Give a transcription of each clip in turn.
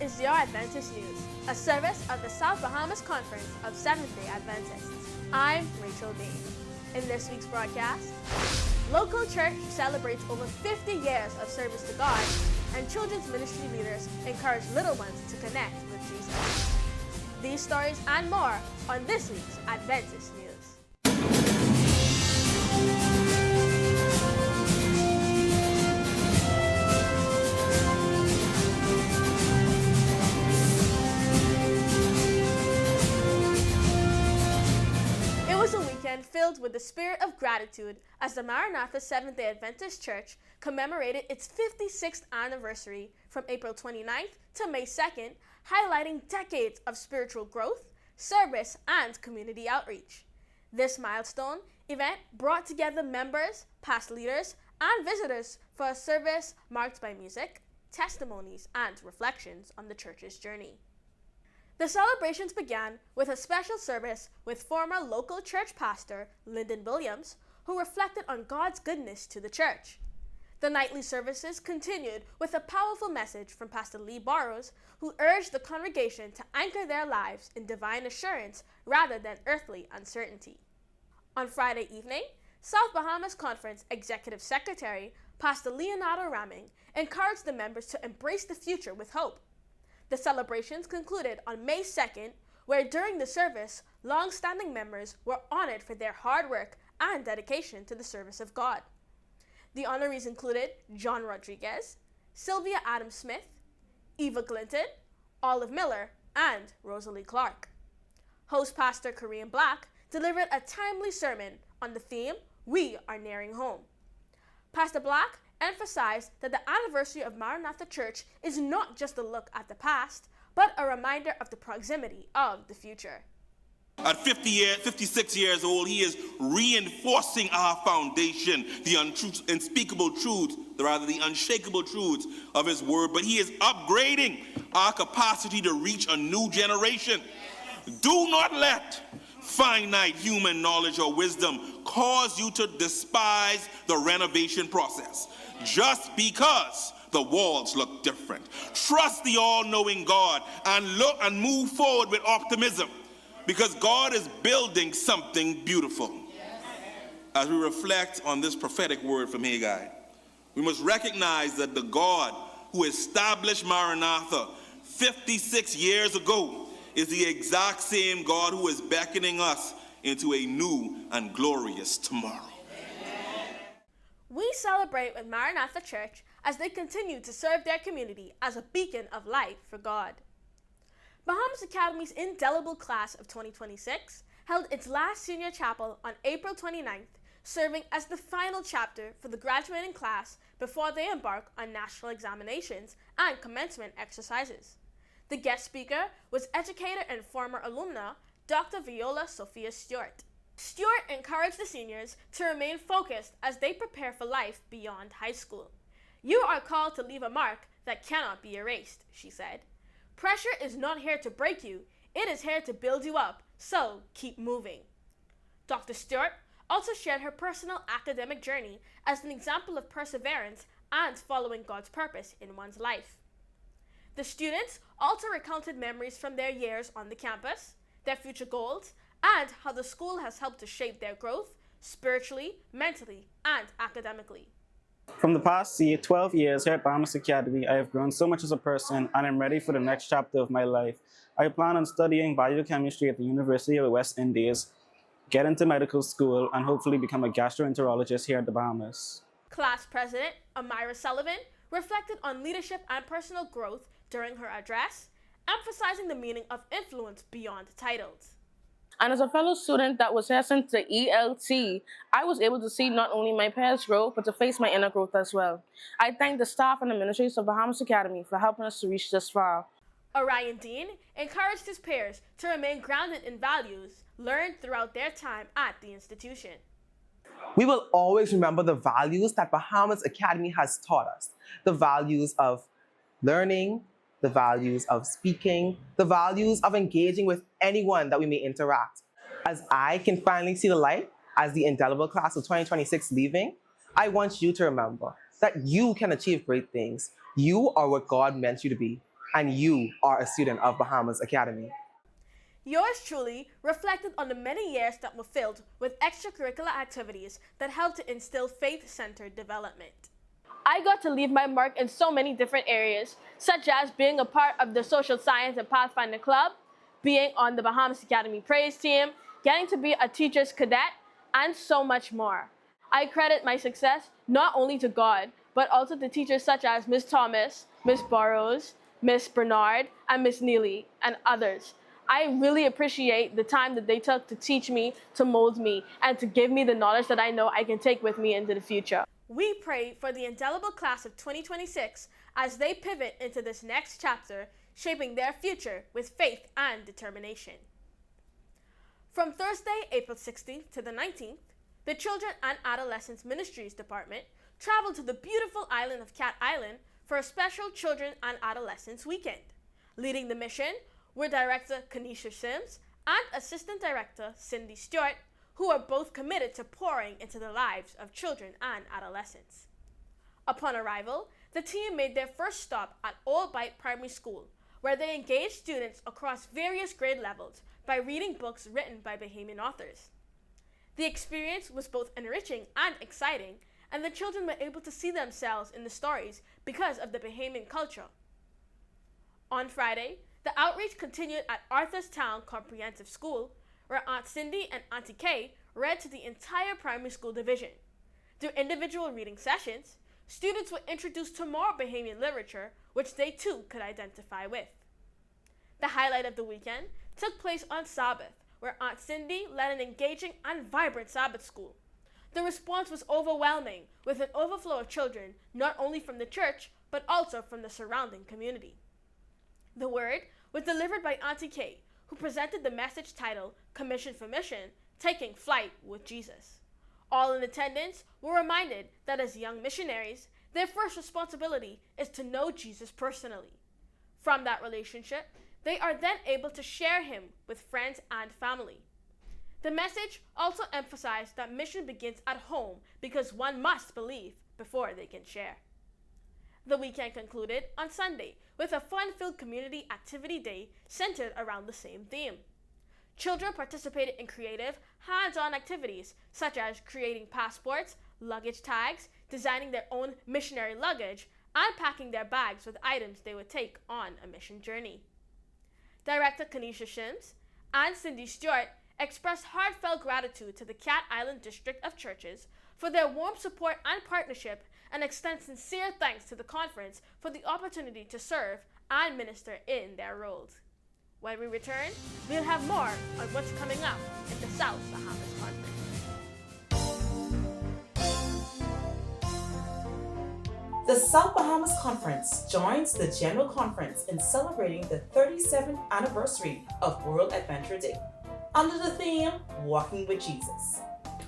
is your Adventist News, a service of the South Bahamas Conference of Seventh-day Adventists. I'm Rachel Dean. In this week's broadcast, local church celebrates over 50 years of service to God, and children's ministry leaders encourage little ones to connect with Jesus. These stories and more on this week's Adventist News. Filled with the spirit of gratitude as the Maranatha Seventh-day Adventist Church commemorated its 56th anniversary from April 29th to May 2nd, highlighting decades of spiritual growth, service, and community outreach. This milestone event brought together members, past leaders, and visitors for a service marked by music, testimonies, and reflections on the church's journey. The celebrations began with a special service with former local church pastor Lyndon Williams, who reflected on God's goodness to the church. The nightly services continued with a powerful message from Pastor Lee Burrows, who urged the congregation to anchor their lives in divine assurance rather than earthly uncertainty. On Friday evening, South Bahamas Conference Executive Secretary Pastor Leonardo Ramming encouraged the members to embrace the future with hope. The celebrations concluded on May 2nd, where during the service, long-standing members were honored for their hard work and dedication to the service of God. The honorees included John Rodriguez, Sylvia Adams Smith, Eva Clinton, Olive Miller, and Rosalie Clark. Host Pastor Kareem Black delivered a timely sermon on the theme, "We are nearing home." Pastor Black emphasized that the anniversary of Maranatha Church is not just a look at the past, but a reminder of the proximity of the future. At 56 years old, he is reinforcing our foundation, the unspeakable truths, the unshakable truths of his word, but he is upgrading our capacity to reach a new generation. Do not let finite human knowledge or wisdom cause you to despise the renovation process just because the walls look different. Trust the all-knowing God and move forward with optimism, because God is building something beautiful. As we reflect on this prophetic word from Haggai, we must recognize that the God who established Maranatha 56 years ago is the exact same God who is beckoning us into a new and glorious tomorrow. We celebrate with Maranatha Church as they continue to serve their community as a beacon of light for God. Bahamas Academy's indelible class of 2026 held its last senior chapel on April 29th, serving as the final chapter for the graduating class before they embark on national examinations and commencement exercises. The guest speaker was educator and former alumna Dr. Viola Sophia Stewart. Stewart encouraged the seniors to remain focused as they prepare for life beyond high school. "You are called to leave a mark that cannot be erased," she said. "Pressure is not here to break you, it is here to build you up, so keep moving." Dr. Stewart also shared her personal academic journey as an example of perseverance and following God's purpose in one's life. The students also recounted memories from their years on the campus, their future goals, and how the school has helped to shape their growth spiritually, mentally, and academically. From the past 12 years here at Bahamas Academy, I have grown so much as a person, and I'm ready for the next chapter of my life. I plan on studying biochemistry at the University of the West Indies, get into medical school, and hopefully become a gastroenterologist here at the Bahamas. Class President Amira Sullivan reflected on leadership and personal growth during her address, emphasizing the meaning of influence beyond titles. And as a fellow student that was here since the ELT, I was able to see not only my peers grow, but to face my inner growth as well. I thank the staff and administrators of Bahamas Academy for helping us to reach this far. Orion Dean encouraged his peers to remain grounded in values learned throughout their time at the institution. We will always remember the values that Bahamas Academy has taught us. The values of learning, the values of speaking, the values of engaging with anyone that we may interact. As I can finally see the light as the indelible class of 2026 leaving, I want you to remember that you can achieve great things. You are what God meant you to be. and you are a student of Bahamas Academy. Yours truly reflected on the many years that were filled with extracurricular activities that helped to instill faith-centered development. I got to leave my mark in so many different areas, such as being a part of the Social Science and Pathfinder Club, being on the Bahamas Academy Praise Team, getting to be a teacher's cadet, and so much more. I credit my success not only to God, but also to teachers such as Ms. Thomas, Ms. Burrows, Ms. Bernard, and Ms. Neely, and others. I really appreciate the time that they took to teach me, to mold me, and to give me the knowledge that I know I can take with me into the future. We pray for the indelible class of 2026 as they pivot into this next chapter, shaping their future with faith and determination. From Thursday, April 16th to the 19th, the Children and Adolescents Ministries Department traveled to the beautiful island of Cat Island for a special Children and Adolescents Weekend. Leading the mission were Director Kanisha Sims and Assistant Director Cindy Stewart, who are both committed to pouring into the lives of children and adolescents. Upon arrival, the team made their first stop at Old Bight Primary School, where they engaged students across various grade levels by reading books written by Bahamian authors. The experience was both enriching and exciting, and the children were able to see themselves in the stories because of the Bahamian culture. On Friday, the outreach continued at Arthurstown Comprehensive School, where Aunt Cindy and Auntie Kay read to the entire primary school division. Through individual reading sessions, students were introduced to more Bahamian literature, which they too could identify with. The highlight of the weekend took place on Sabbath, where Aunt Cindy led an engaging and vibrant Sabbath school. The response was overwhelming, with an overflow of children, not only from the church, but also from the surrounding community. The word was delivered by Auntie Kay, who presented the message titled Commission for Mission, Taking Flight with Jesus. All in attendance were reminded that as young missionaries, their first responsibility is to know Jesus personally. From that relationship, they are then able to share him with friends and family. The message also emphasized that mission begins at home because one must believe before they can share. The weekend concluded on Sunday with a fun-filled community activity day centered around the same theme. Children participated in creative, hands-on activities such as creating passports, luggage tags, designing their own missionary luggage, and packing their bags with items they would take on a mission journey. Director Kanisha Sims and Cindy Stewart expressed heartfelt gratitude to the Cat Island District of Churches for their warm support and partnership, and extend sincere thanks to the conference for the opportunity to serve and minister in their roles. When we return, we'll have more on what's coming up in the South Bahamas Conference. The South Bahamas Conference joins the General Conference in celebrating the 37th anniversary of World Adventure Day under the theme, Walking with Jesus.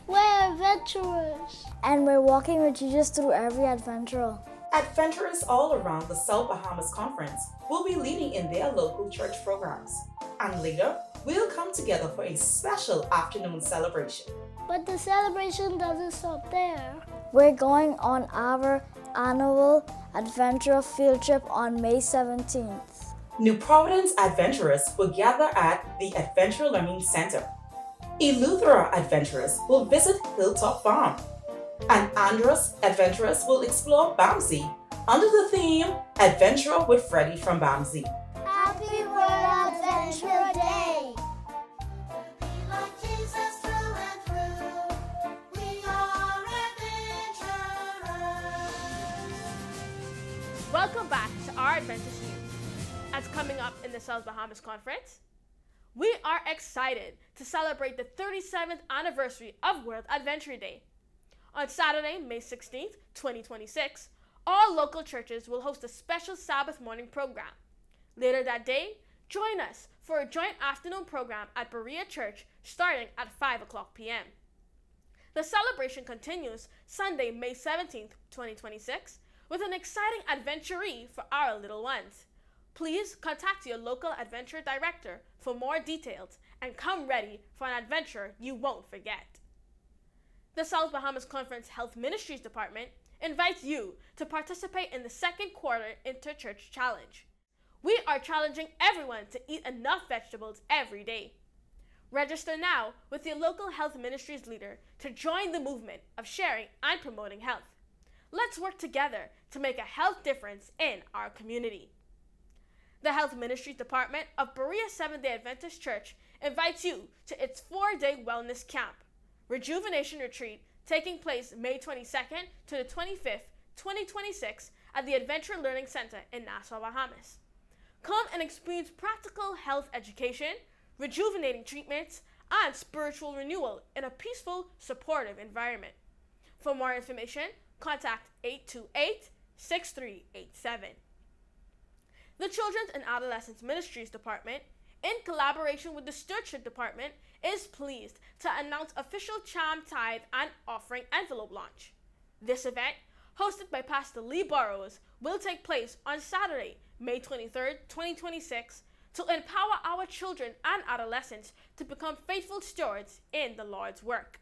We're adventurers, and we're walking with Jesus through every adventure. Adventurers all around the South Bahamas Conference will be leading in their local church programs. And later, we'll come together for a special afternoon celebration. But the celebration doesn't stop there. We're going on our annual adventure field trip on May 17th. New Providence adventurers will gather at the Adventure Learning Center. Eleuthera adventurers will visit Hilltop Farm, and Andros adventurers will explore Bamsey under the theme Adventure with Freddie from Bamsey. Happy World Adventure Day! Welcome back to our Adventist News. As coming up in the South Bahamas Conference, we are excited to celebrate the 37th anniversary of World Adventure Day. On Saturday, May 16th, 2026, all local churches will host a special Sabbath morning program. Later that day, join us for a joint afternoon program at Berea Church starting at 5 o'clock p.m. The celebration continues Sunday, May 17th, 2026, with an exciting adventuree for our little ones. Please contact your local adventure director for more details and come ready for an adventure you won't forget. The South Bahamas Conference Health Ministries Department invites you to participate in the second quarter Interchurch Challenge. We are challenging everyone to eat enough vegetables every day. Register now with your local health ministries leader to join the movement of sharing and promoting health. Let's work together to make a health difference in our community. The Health Ministries Department of Berea Seventh-day Adventist Church invites you to its 4-day wellness camp, Rejuvenation Retreat, taking place May 22nd to the 25th, 2026 at the Adventure Learning Center in Nassau, Bahamas. Come and experience practical health education, rejuvenating treatments, and spiritual renewal in a peaceful, supportive environment. For more information, contact 828-6387. The Children's and Adolescents Ministries Department, in collaboration with the Stewardship Department, is pleased to announce official Charm Tithe and Offering Envelope launch. This event, hosted by Pastor Lee Burrows, will take place on Saturday, May 23rd, 2026, to empower our children and adolescents to become faithful stewards in the Lord's work.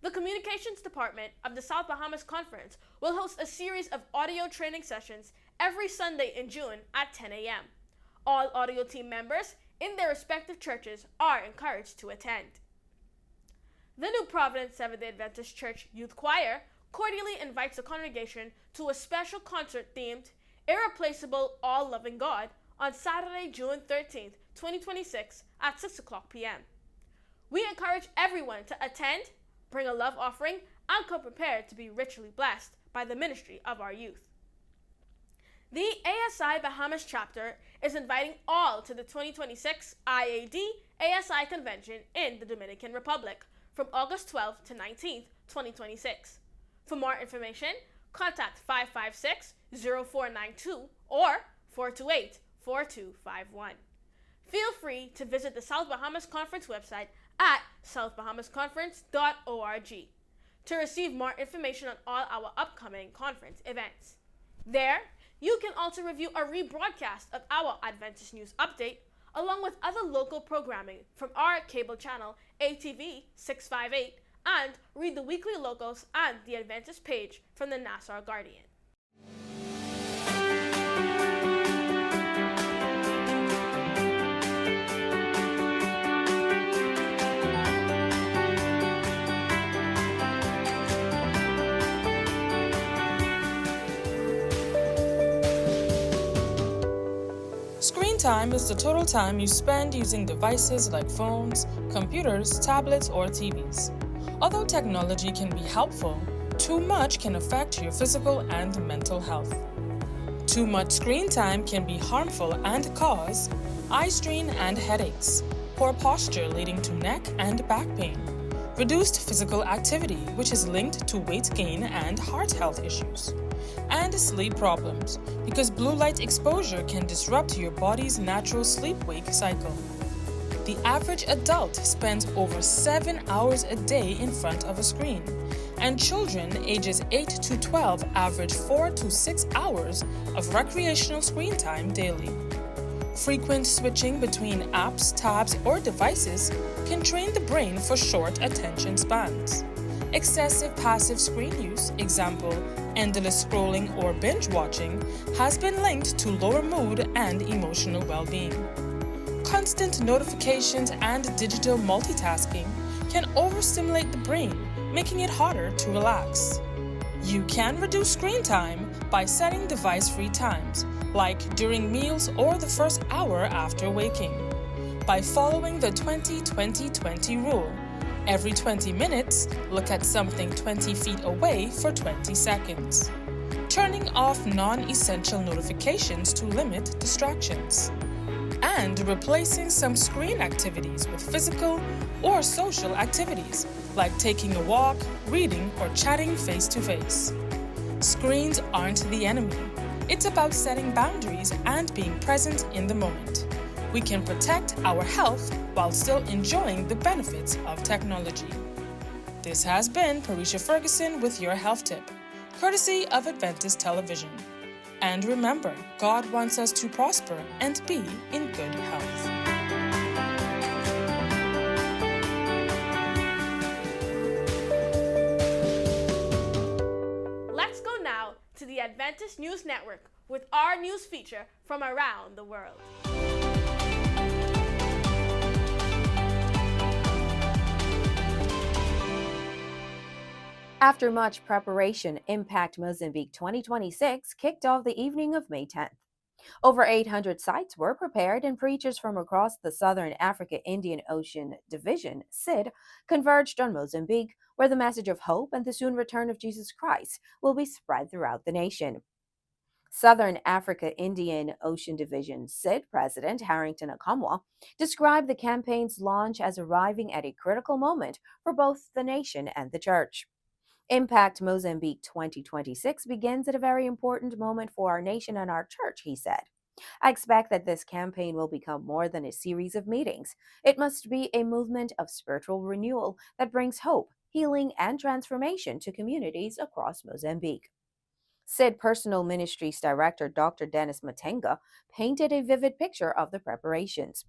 The Communications Department of the South Bahamas Conference will host a series of audio training sessions every Sunday in June at 10 a.m. All audio team members in their respective churches are encouraged to attend. The New Providence Seventh-day Adventist Church Youth Choir cordially invites the congregation to a special concert themed Irreplaceable All-Loving God on Saturday, June 13th, 2026 at 6 o'clock p.m. We encourage everyone to attend, bring a love offering, and come prepared to be richly blessed by the ministry of our youth. The ASI Bahamas chapter is inviting all to the 2026 IAD ASI convention in the Dominican Republic from August 12th to 19th, 2026. For more information, contact 556-0492 or 428-4251. Feel free to visit the South Bahamas Conference website at southbahamasconference.org to receive more information on all our upcoming conference events. There, you can also review a rebroadcast of our Adventist News Update, along with other local programming from our cable channel ATV 658, and read the weekly locals and the Adventist page from the Nassau Guardian. Screen time is the total time you spend using devices like phones, computers, tablets, or TVs. Although technology can be helpful, too much can affect your physical and mental health. Too much screen time can be harmful and cause eye strain and headaches, poor posture leading to neck and back pain, reduced physical activity, which is linked to weight gain and heart health issues, and sleep problems, because blue light exposure can disrupt your body's natural sleep-wake cycle. The average adult spends over 7 hours a day in front of a screen, and children ages 8 to 12 average 4 to 6 hours of recreational screen time daily. Frequent switching between apps, tabs, or devices can train the brain for short attention spans. Excessive passive screen use, example, endless scrolling or binge watching, has been linked to lower mood and emotional well-being. Constant notifications and digital multitasking can overstimulate the brain, making it harder to relax. You can reduce screen time by setting device-free times, like during meals or the first hour after waking. By following the 20-20-20 rule, every 20 minutes, look at something 20 feet away for 20 seconds. Turning off non-essential notifications to limit distractions. And replacing some screen activities with physical or social activities, like taking a walk, reading, or chatting face-to-face. Screens aren't the enemy. It's about setting boundaries and being present in the moment. We can protect our health while still enjoying the benefits of technology. This has been Parisha Ferguson with your health tip, courtesy of Adventist Television. And remember, God wants us to prosper and be in good health. Let's go now to the Adventist Adventist News Network with our news feature from around the world. After much preparation, Impact Mozambique 2026 kicked off the evening of May 10th. Over 800 sites were prepared, and preachers from across the Southern Africa Indian Ocean Division, SID, converged on Mozambique, where the message of hope and the soon return of Jesus Christ will be spread throughout the nation. Southern Africa Indian Ocean Division SID President Harrington Akamwa described the campaign's launch as arriving at a critical moment for both the nation and the church. Impact Mozambique 2026 begins at a very important moment for our nation and our church, he said. I expect that this campaign will become more than a series of meetings. It must be a movement of spiritual renewal that brings hope, healing, and transformation to communities across Mozambique. SID Personal Ministries Director Dr. Dennis Matenga painted a vivid picture of the preparations.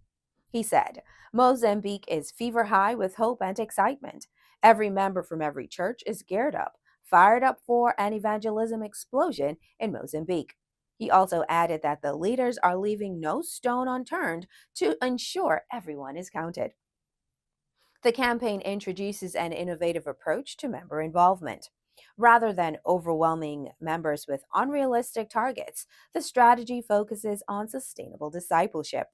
He said, Mozambique is fever high with hope and excitement. Every member from every church is geared up, fired up for an evangelism explosion in Mozambique. He also added that the leaders are leaving no stone unturned to ensure everyone is counted. The campaign introduces an innovative approach to member involvement. Rather than overwhelming members with unrealistic targets, the strategy focuses on sustainable discipleship.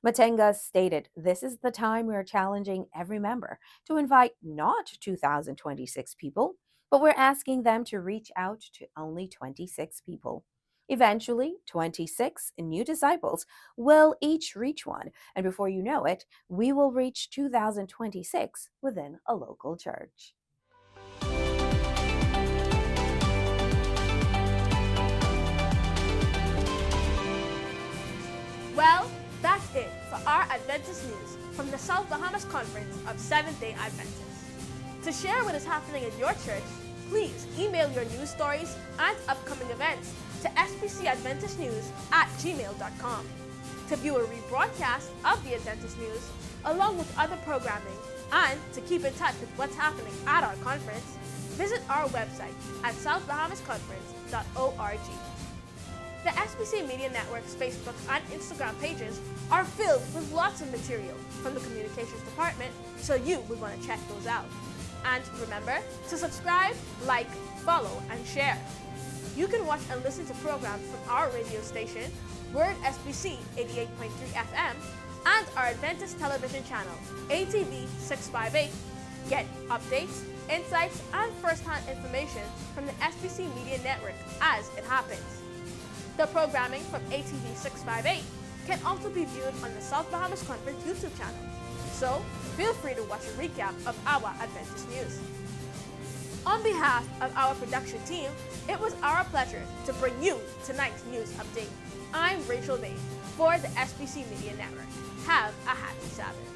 Matenga stated, this is the time we are challenging every member to invite not 2,026 people, but we're asking them to reach out to only 26 people. Eventually, 26 new disciples will each reach one, and before you know it, we will reach 2,026 within a local church. Well, that's it for our Adventist news from the South Bahamas Conference of Seventh-day Adventists. To share what is happening in your church, please email your news stories and upcoming events to spcadventistnews@gmail.com. To view a rebroadcast of the Adventist news, along with other programming, and to keep in touch with what's happening at our conference, visit our website at southbahamasconference.org. The SBC Media Network's Facebook and Instagram pages are filled with lots of material from the Communications Department, so you would want to check those out. And remember to subscribe, like, follow, and share. You can watch and listen to programs from our radio station, Word SBC 88.3 FM, and our Adventist television channel, ATV 658. Get updates, insights, and first-hand information from the SBC Media Network as it happens. The programming from ATV 658 can also be viewed on the South Bahamas Conference YouTube channel, so feel free to watch a recap of our Adventist news. On behalf of our production team, it was our pleasure to bring you tonight's news update. I'm Rachel Day for the SBC Media Network. Have a happy Sabbath.